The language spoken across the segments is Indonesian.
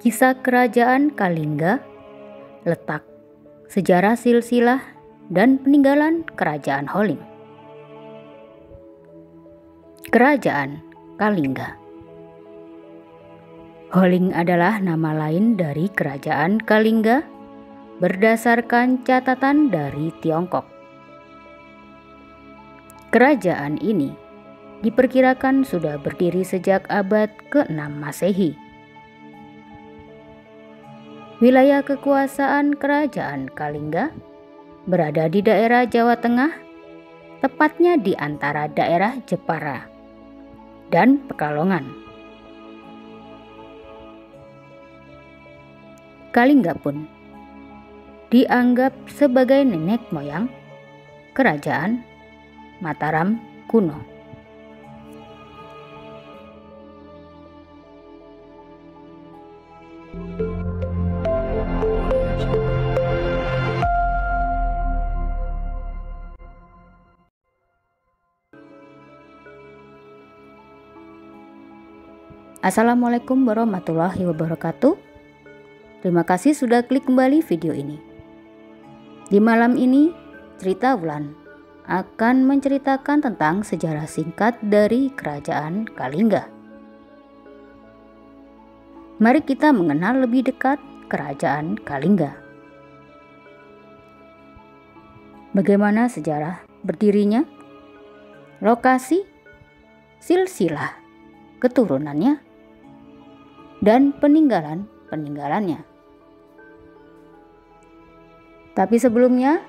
Kisah Kerajaan Kalingga, letak, sejarah silsilah, dan peninggalan Kerajaan Holing. Kerajaan Kalingga. Holing adalah nama lain dari Kerajaan Kalingga berdasarkan catatan dari Tiongkok. Kerajaan ini diperkirakan sudah berdiri sejak abad ke-6 Masehi. Wilayah kekuasaan Kerajaan Kalingga berada di daerah Jawa Tengah, tepatnya di antara daerah Jepara dan Pekalongan. Kalingga pun dianggap sebagai nenek moyang Kerajaan Mataram kuno. Assalamualaikum warahmatullahi wabarakatuh. Terima kasih sudah klik kembali video ini. Di malam ini, Cerita Wulan akan menceritakan tentang sejarah singkat dari Kerajaan Kalingga. Mari kita mengenal lebih dekat Kerajaan Kalingga. Bagaimana sejarah berdirinya, lokasi, silsilah keturunannya, dan peninggalannya. Tapi sebelumnya,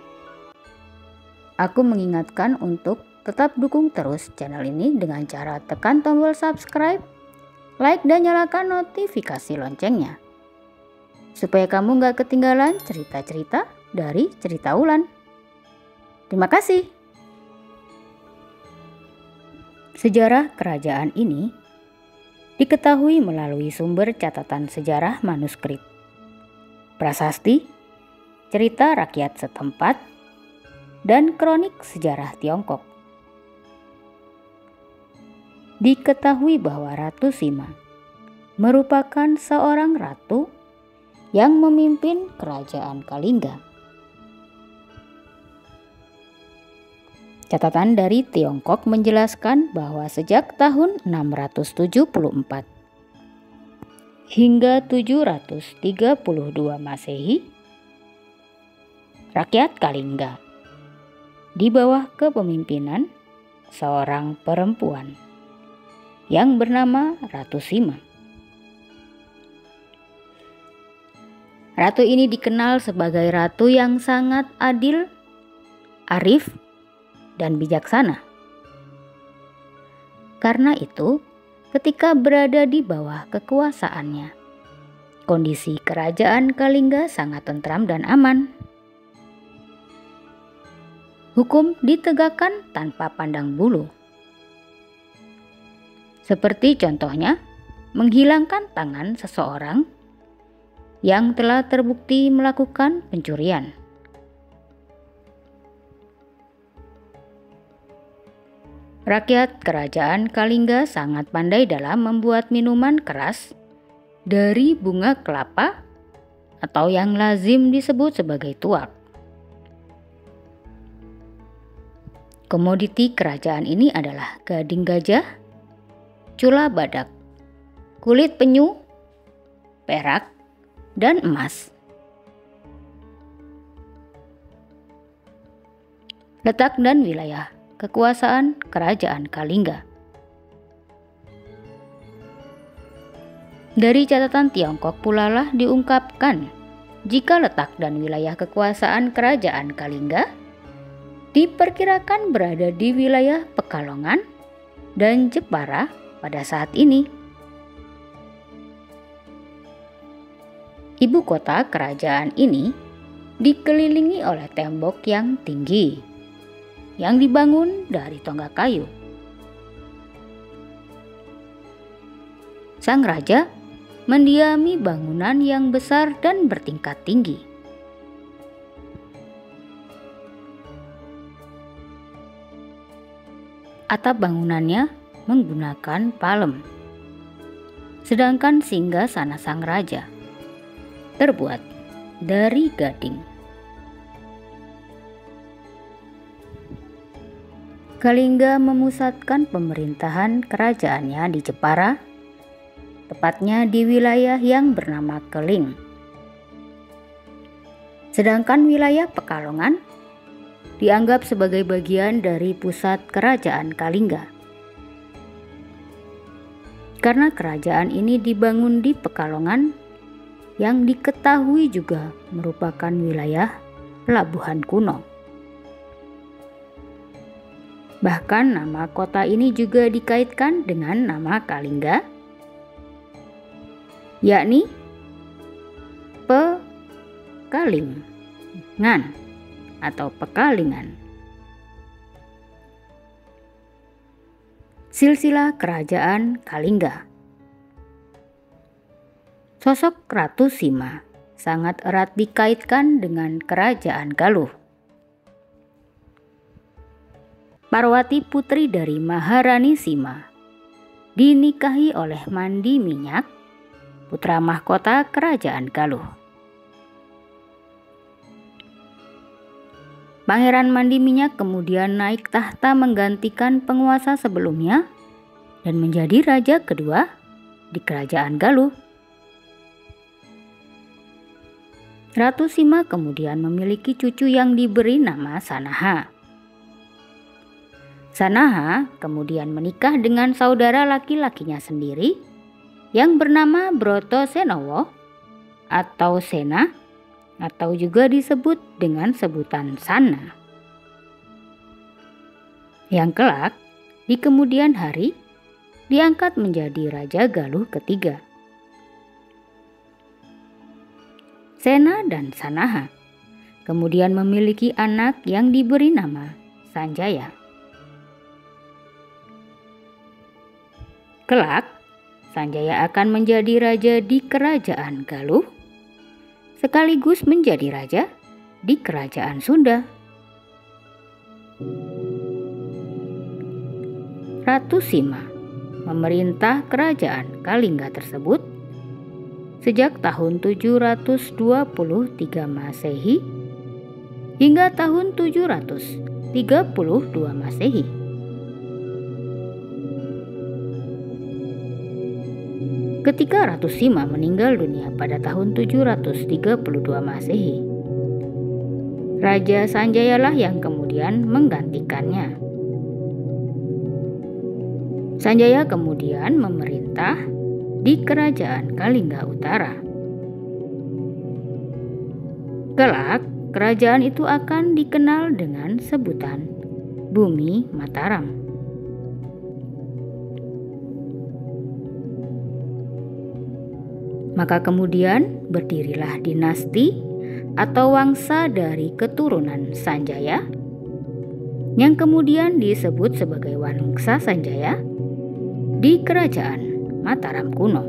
aku mengingatkan untuk tetap dukung terus channel ini dengan cara tekan tombol subscribe, like, dan nyalakan notifikasi loncengnya, supaya kamu gak ketinggalan cerita-cerita dari Cerita Wulan. Terima kasih. Sejarah kerajaan ini diketahui melalui sumber catatan sejarah manuskrip, prasasti, cerita rakyat setempat, dan kronik sejarah Tiongkok. Diketahui bahwa Ratu Sima merupakan seorang ratu yang memimpin Kerajaan Kalingga. Catatan dari Tiongkok menjelaskan bahwa sejak tahun 674 hingga 732 Masehi, rakyat Kalingga di bawah kepemimpinan seorang perempuan yang bernama Ratu Sima. Ratu ini dikenal sebagai ratu yang sangat adil, arif, dan bijaksana. Karena itu, ketika berada di bawah kekuasaannya, kondisi Kerajaan Kalingga sangat tentram dan aman. Hukum ditegakkan tanpa pandang bulu. Seperti contohnya, menghilangkan tangan seseorang yang telah terbukti melakukan pencurian. Rakyat Kerajaan Kalingga sangat pandai dalam membuat minuman keras dari bunga kelapa atau yang lazim disebut sebagai tuak. Komoditi kerajaan ini adalah gading gajah, cula badak, kulit penyu, perak, dan emas. Letak dan wilayah kekuasaan Kerajaan Kalingga. Dari catatan Tiongkok pula lah diungkapkan jika letak dan wilayah kekuasaan Kerajaan Kalingga diperkirakan berada di wilayah Pekalongan dan Jepara pada saat ini. Ibu kota kerajaan ini dikelilingi oleh tembok yang tinggi yang dibangun dari tonggak kayu. Sang raja mendiami bangunan yang besar dan bertingkat tinggi. Atap bangunannya menggunakan palem. Sedangkan singgah sana sang raja terbuat dari gading. Kalingga memusatkan pemerintahan kerajaannya di Jepara, tepatnya di wilayah yang bernama Keling. Sedangkan wilayah Pekalongan dianggap sebagai bagian dari pusat kerajaan Kalingga. Karena kerajaan ini dibangun di Pekalongan yang diketahui juga merupakan wilayah pelabuhan kuno. Bahkan nama kota ini juga dikaitkan dengan nama Kalingga, yakni Pekalingan atau Pekalingan. Silsilah kerajaan Kalingga. Sosok Ratu Sima sangat erat dikaitkan dengan kerajaan Galuh. Parwati putri dari Maharani Sima dinikahi oleh Mandi Minyak, putra mahkota kerajaan Galuh. Pangeran Mandi Minyak kemudian naik tahta menggantikan penguasa sebelumnya dan menjadi raja kedua di kerajaan Galuh. Ratu Sima kemudian memiliki cucu yang diberi nama Sanaha. Sanaha kemudian menikah dengan saudara laki-lakinya sendiri yang bernama Broto Senowo atau Sena, atau juga disebut dengan sebutan Sana, yang kelak di kemudian hari diangkat menjadi Raja Galuh ketiga. Sena dan Sanaha kemudian memiliki anak yang diberi nama Sanjaya. Kelak, Sanjaya akan menjadi raja di kerajaan Galuh, sekaligus menjadi raja di kerajaan Sunda. Ratu Sima memerintah kerajaan Kalingga tersebut sejak tahun 723 Masehi hingga tahun 732 Masehi. Ketika Ratu Sima meninggal dunia pada tahun 732 Masehi, Raja Sanjayalah yang kemudian menggantikannya. Sanjaya kemudian memerintah di kerajaan Kalingga Utara. Kelak, kerajaan itu akan dikenal dengan sebutan Bumi Mataram. Maka kemudian berdirilah dinasti atau wangsa dari keturunan Sanjaya yang kemudian disebut sebagai Wangsa Sanjaya di kerajaan Mataram kuno.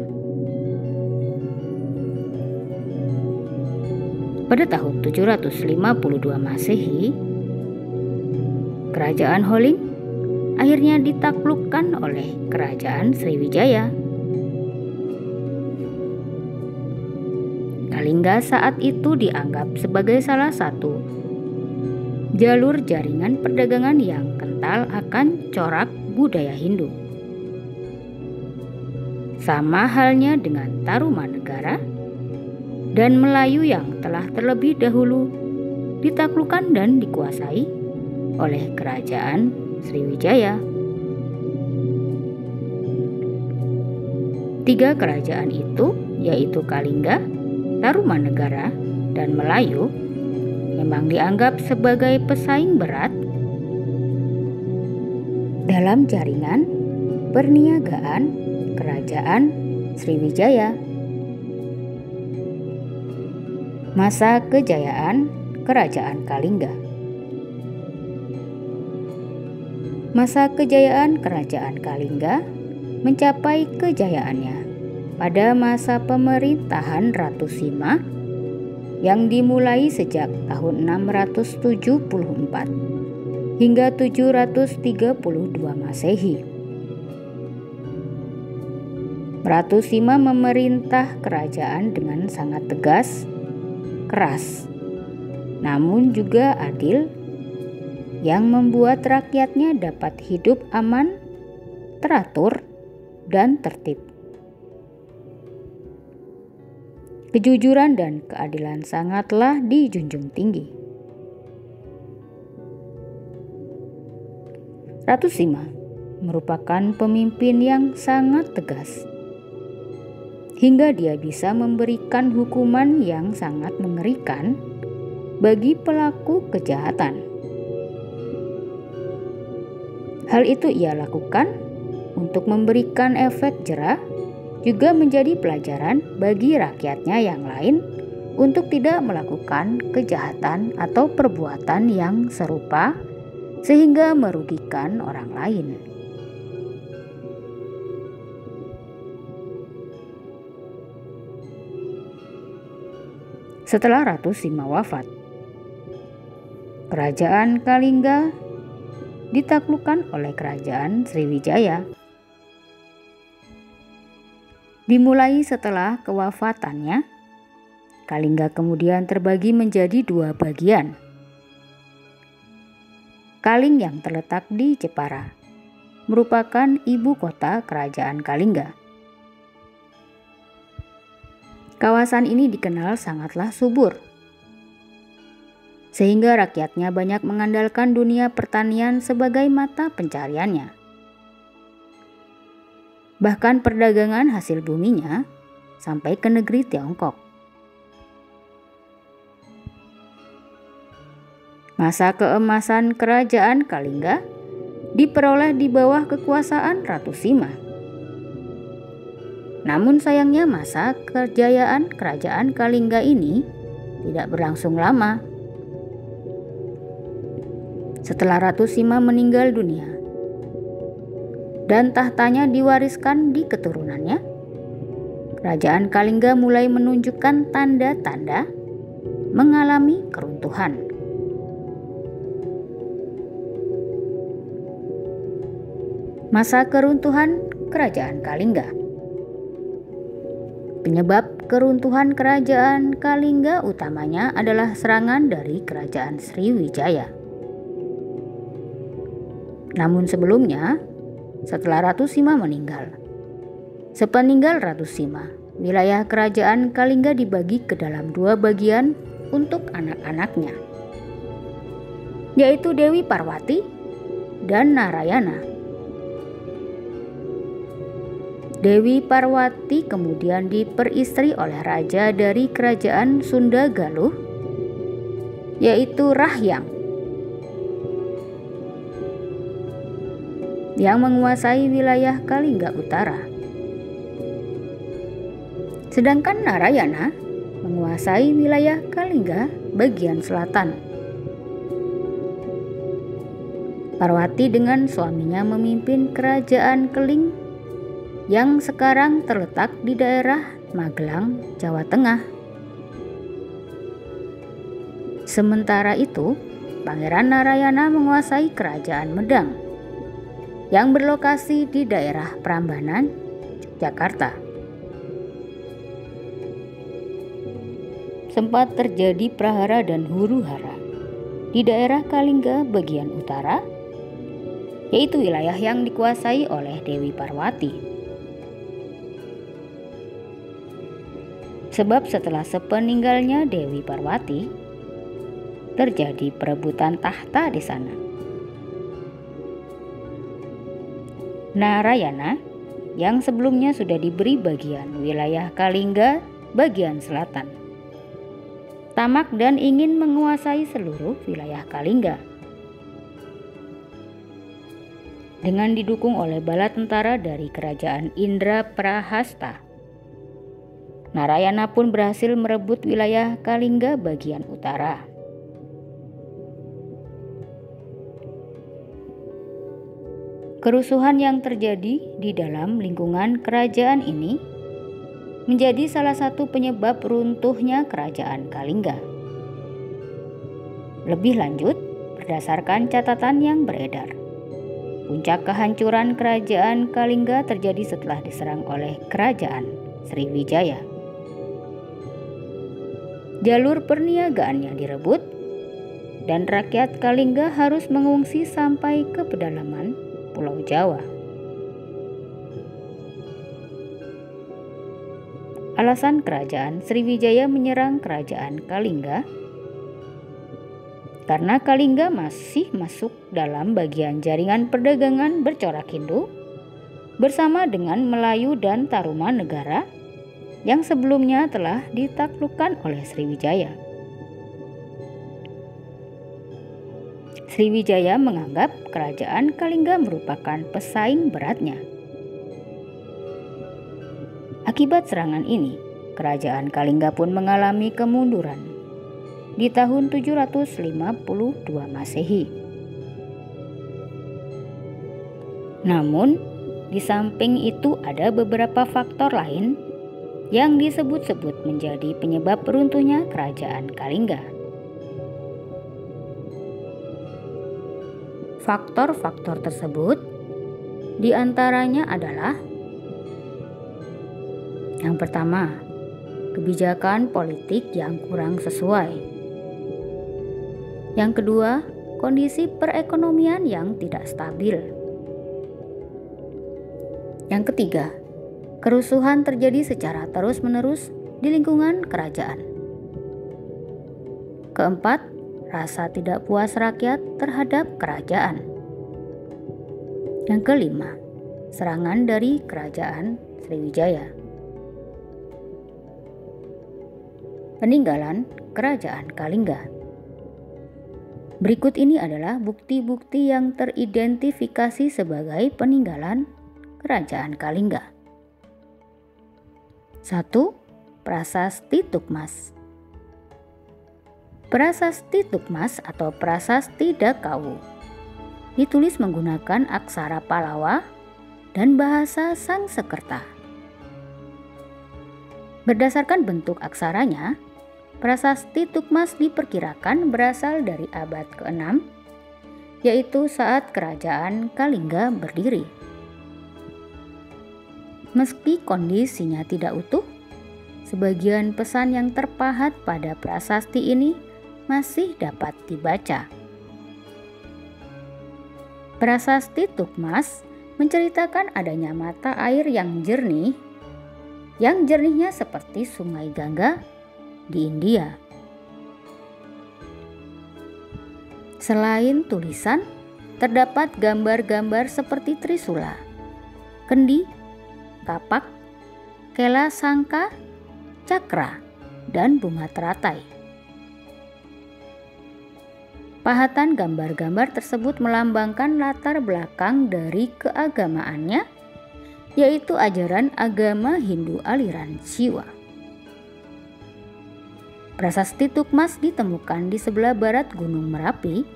Pada tahun 752 Masehi, kerajaan Holling akhirnya ditaklukkan oleh kerajaan Sriwijaya. Kalingga saat itu dianggap sebagai salah satu jalur jaringan perdagangan yang kental akan corak budaya Hindu. Sama halnya dengan Tarumanegara dan Melayu yang telah terlebih dahulu ditaklukkan dan dikuasai oleh kerajaan Sriwijaya. Tiga kerajaan itu, yaitu Kalingga, Tarumanegara, dan Melayu, memang dianggap sebagai pesaing berat dalam jaringan perniagaan kerajaan Sriwijaya. Masa kejayaan kerajaan Kalingga. Masa kejayaan kerajaan Kalingga mencapai kejayaannya pada masa pemerintahan Ratu Sima yang dimulai sejak tahun 674 hingga 732 Masehi. Ratu Sima memerintah kerajaan dengan sangat tegas, keras, namun juga adil, yang membuat rakyatnya dapat hidup aman, teratur, dan tertib. Kejujuran dan keadilan sangatlah dijunjung tinggi. Ratu Sima merupakan pemimpin yang sangat tegas, hingga dia bisa memberikan hukuman yang sangat mengerikan bagi pelaku kejahatan. Hal itu ia lakukan untuk memberikan efek jera, juga menjadi pelajaran bagi rakyatnya yang lain untuk tidak melakukan kejahatan atau perbuatan yang serupa sehingga merugikan orang lain. Setelah Ratu Sima wafat, kerajaan Kalingga ditaklukkan oleh kerajaan Sriwijaya. Dimulai setelah kewafatannya, Kalingga kemudian terbagi menjadi dua bagian. Kaling yang terletak di Jepara merupakan ibu kota kerajaan Kalingga. Kawasan ini dikenal sangatlah subur, sehingga rakyatnya banyak mengandalkan dunia pertanian sebagai mata pencariannya. Bahkan perdagangan hasil buminya sampai ke negeri Tiongkok. Masa keemasan kerajaan Kalingga diperoleh di bawah kekuasaan Ratu Sima. Namun sayangnya masa kejayaan kerajaan Kalingga ini tidak berlangsung lama. Setelah Ratu Sima meninggal dunia dan tahtanya diwariskan di keturunannya, kerajaan Kalingga mulai menunjukkan tanda-tanda mengalami keruntuhan. Masa keruntuhan kerajaan Kalingga. Penyebab keruntuhan kerajaan Kalingga utamanya adalah serangan dari kerajaan Sriwijaya. Namun sebelumnya, setelah Ratu Sima meninggal, sepeninggal Ratu Sima, wilayah kerajaan Kalingga dibagi ke dalam dua bagian untuk anak-anaknya, yaitu Dewi Parwati dan Narayana. Dewi Parwati kemudian diperistri oleh raja dari kerajaan Sunda Galuh, yaitu Rahyang, yang menguasai wilayah Kalingga Utara. Sedangkan Narayana menguasai wilayah Kalingga bagian selatan. Parwati dengan suaminya memimpin kerajaan Keling yang sekarang terletak di daerah Magelang, Jawa Tengah. Sementara itu, Pangeran Narayana menguasai kerajaan Medang yang berlokasi di daerah Prambanan, Yogyakarta. Sempat terjadi prahara dan huru-hara di daerah Kalingga bagian utara, yaitu wilayah yang dikuasai oleh Dewi Parwati. Sebab setelah sepeninggalnya Dewi Parwati, terjadi perebutan tahta di sana. Narayana yang sebelumnya sudah diberi bagian wilayah Kalingga bagian selatan, tamak dan ingin menguasai seluruh wilayah Kalingga. Dengan didukung oleh bala tentara dari kerajaan Indraprahasta, Narayana pun berhasil merebut wilayah Kalingga bagian utara. Kerusuhan yang terjadi di dalam lingkungan kerajaan ini menjadi salah satu penyebab runtuhnya kerajaan Kalingga. Lebih lanjut, berdasarkan catatan yang beredar, Puncak kehancuran kerajaan Kalingga terjadi setelah diserang oleh kerajaan Sriwijaya. Jalur perniagaannya direbut dan rakyat Kalingga harus mengungsi sampai ke pedalaman Pulau Jawa. Alasan kerajaan Sriwijaya menyerang kerajaan Kalingga karena Kalingga masih masuk dalam bagian jaringan perdagangan bercorak Hindu bersama dengan Melayu dan Tarumanegara yang sebelumnya telah ditaklukkan oleh Sriwijaya. Sriwijaya menganggap kerajaan Kalingga merupakan pesaing beratnya. Akibat serangan ini, kerajaan Kalingga pun mengalami kemunduran di tahun 752 Masehi. Namun, di samping itu ada beberapa faktor lain yang disebut-sebut menjadi penyebab runtuhnya kerajaan Kalingga. Faktor-faktor tersebut diantaranya adalah: yang pertama, kebijakan politik yang kurang sesuai. Yang kedua, kondisi perekonomian yang tidak stabil. Yang ketiga, kerusuhan terjadi secara terus-menerus di lingkungan kerajaan. Keempat, rasa tidak puas rakyat terhadap kerajaan. Yang kelima, serangan dari kerajaan Sriwijaya. Peninggalan kerajaan Kalingga. Berikut ini adalah bukti-bukti yang teridentifikasi sebagai peninggalan kerajaan Kalingga. 1. Prasasti Tukmas. Prasasti Tukmas atau Prasasti Dakawu ditulis menggunakan aksara Palawa dan bahasa Sangsekerta. Berdasarkan bentuk aksaranya, Prasasti Tukmas diperkirakan berasal dari abad ke-6, yaitu saat kerajaan Kalingga berdiri. Meski kondisinya tidak utuh, sebagian pesan yang terpahat pada prasasti ini masih dapat dibaca. Prasasti Tukmas menceritakan adanya mata air yang jernihnya seperti Sungai Gangga di India. Selain tulisan, terdapat gambar-gambar seperti Trisula, kendi, kapak, kela sangka, cakra, dan bunga teratai. Pahatan gambar-gambar tersebut melambangkan latar belakang dari keagamaannya, yaitu ajaran agama Hindu aliran Siwa. Prasasti Tukmas ditemukan di sebelah barat Gunung Merapi,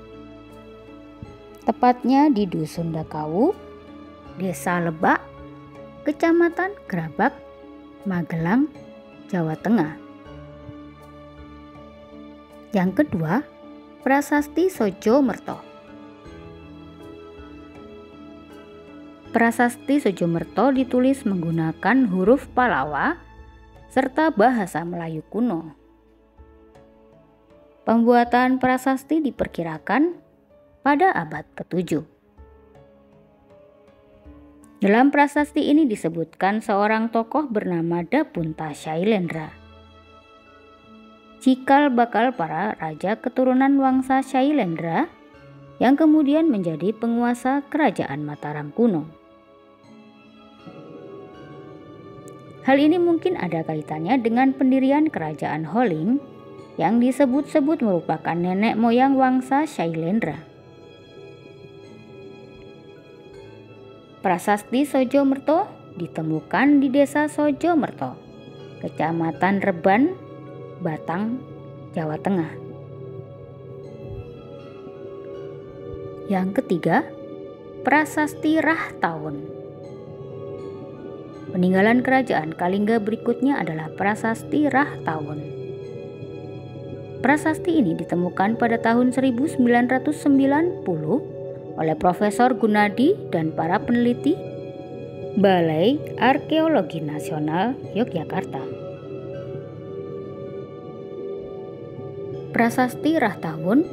tepatnya di Dusun Dakawu, Desa Lebak, Kecamatan Grabak, Magelang, Jawa Tengah. Yang kedua, Prasasti Sojomerto. Prasasti Sojomerto ditulis menggunakan huruf Palawa serta bahasa Melayu kuno. Pembuatan prasasti diperkirakan pada abad ke-7. Dalam prasasti ini disebutkan seorang tokoh bernama Dapunta Shailendra, cikal bakal para raja keturunan Wangsa Shailendra yang kemudian menjadi penguasa kerajaan Mataram kuno. Hal ini mungkin ada kaitannya dengan pendirian kerajaan Holling yang disebut-sebut merupakan nenek moyang Wangsa Shailendra. Prasasti Sojomerto ditemukan di Desa Sojomerto, Kecamatan Reban, Batang, Jawa Tengah. Yang ketiga, Prasasti Rahtaun. Peninggalan kerajaan Kalingga berikutnya adalah Prasasti Rahtaun. Prasasti ini ditemukan pada tahun 1990 oleh Profesor Gunadi dan para peneliti Balai Arkeologi Nasional Yogyakarta. Prasasti Rahtahun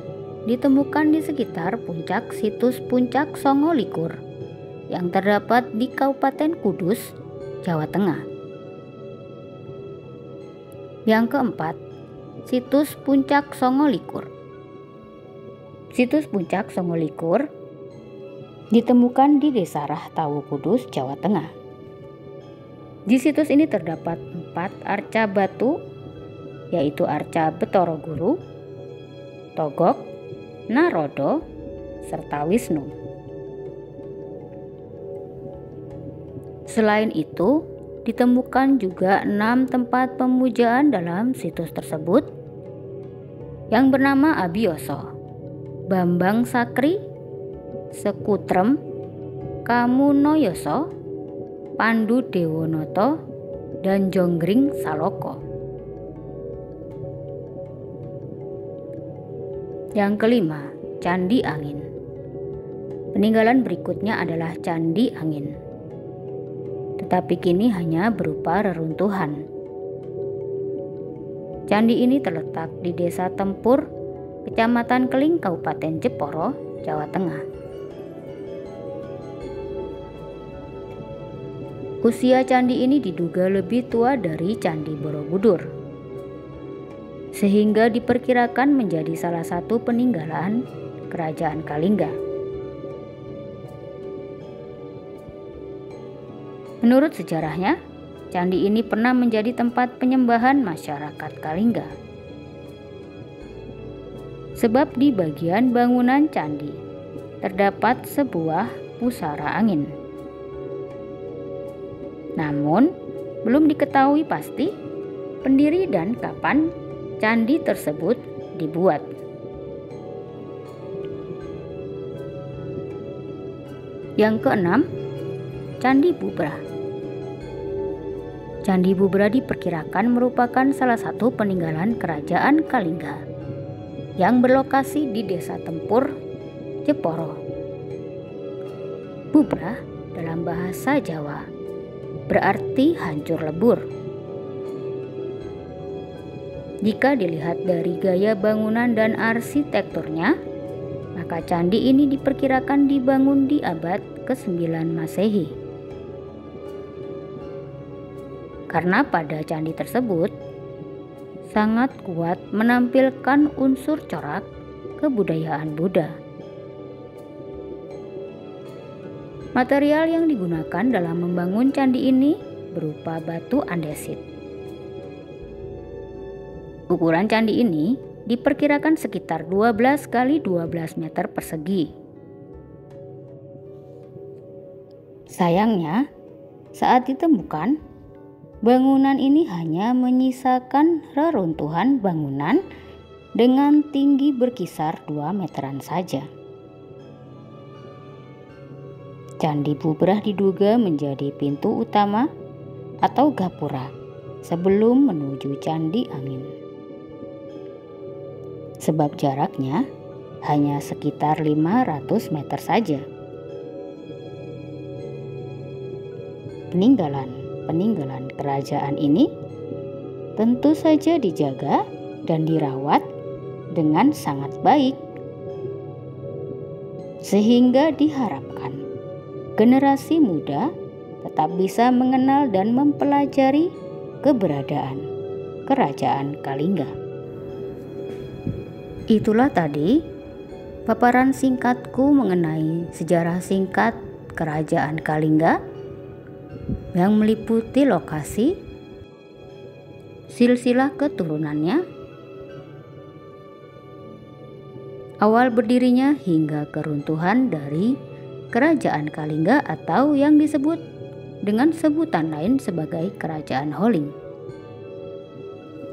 ditemukan di sekitar puncak situs Puncak Songolikur yang terdapat di Kabupaten Kudus, Jawa Tengah. Yang keempat, situs Puncak Songolikur. Situs Puncak Songolikur ditemukan di Desa Rahtawu, Kudus, Jawa Tengah. Di situs ini terdapat 4 arca batu, yaitu arca Betoro Guru, Togok, Narodo, serta Wisnu. Selain itu, ditemukan juga 6 tempat pemujaan dalam situs tersebut yang bernama Abioso, Bambang Sakri, Sekutrem, Kamunoyoso, Pandu Dewonoto, dan Jonggring Saloko. Yang kelima, Candi Angin. Peninggalan berikutnya adalah Candi Angin, tetapi kini hanya berupa reruntuhan. Candi ini terletak di Desa Tempur, Kecamatan Keling, Kabupaten Jeporo, Jawa Tengah. Usia candi ini diduga lebih tua dari Candi Borobudur, sehingga diperkirakan menjadi salah satu peninggalan Kerajaan Kalingga. Menurut sejarahnya, candi ini pernah menjadi tempat penyembahan masyarakat Kalingga. Sebab di bagian bangunan candi terdapat sebuah pusara angin. Namun, belum diketahui pasti pendiri dan kapan candi tersebut dibuat. Yang keenam, Candi Bubra. Candi Bubra diperkirakan merupakan salah satu peninggalan Kerajaan Kalingga yang berlokasi di Desa Tempur, Jeporo. Bubra dalam bahasa Jawa berarti hancur lebur. Jika dilihat dari gaya bangunan dan arsitekturnya, maka candi ini diperkirakan dibangun di abad ke-9 Masehi. Karena pada candi tersebut sangat kuat menampilkan unsur corak kebudayaan Buddha. Material yang digunakan dalam membangun candi ini berupa batu andesit. Ukuran candi ini diperkirakan sekitar 12 kali 12 meter persegi. Sayangnya, saat ditemukan, bangunan ini hanya menyisakan reruntuhan bangunan dengan tinggi berkisar 2 meteran saja. Candi Bubrah diduga menjadi pintu utama atau gapura sebelum menuju Candi Angin. Sebab jaraknya hanya sekitar 500 meter saja. Peninggalan kerajaan ini tentu saja dijaga dan dirawat dengan sangat baik, sehingga diharapkan generasi muda tetap bisa mengenal dan mempelajari keberadaan Kerajaan Kalingga. Itulah tadi paparan singkatku mengenai sejarah singkat Kerajaan Kalingga yang meliputi lokasi, silsilah keturunannya, awal berdirinya hingga keruntuhan dari Kerajaan Kalingga atau yang disebut dengan sebutan lain sebagai Kerajaan Holling.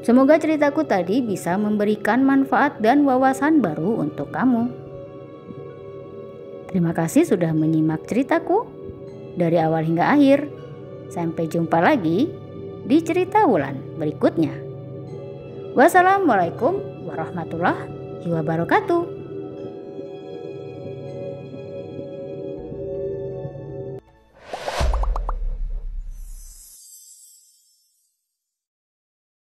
Semoga ceritaku tadi bisa memberikan manfaat dan wawasan baru untuk kamu. Terima kasih sudah menyimak ceritaku dari awal hingga akhir. Sampai jumpa lagi di cerita Wulan berikutnya. Wassalamualaikum warahmatullahi wabarakatuh.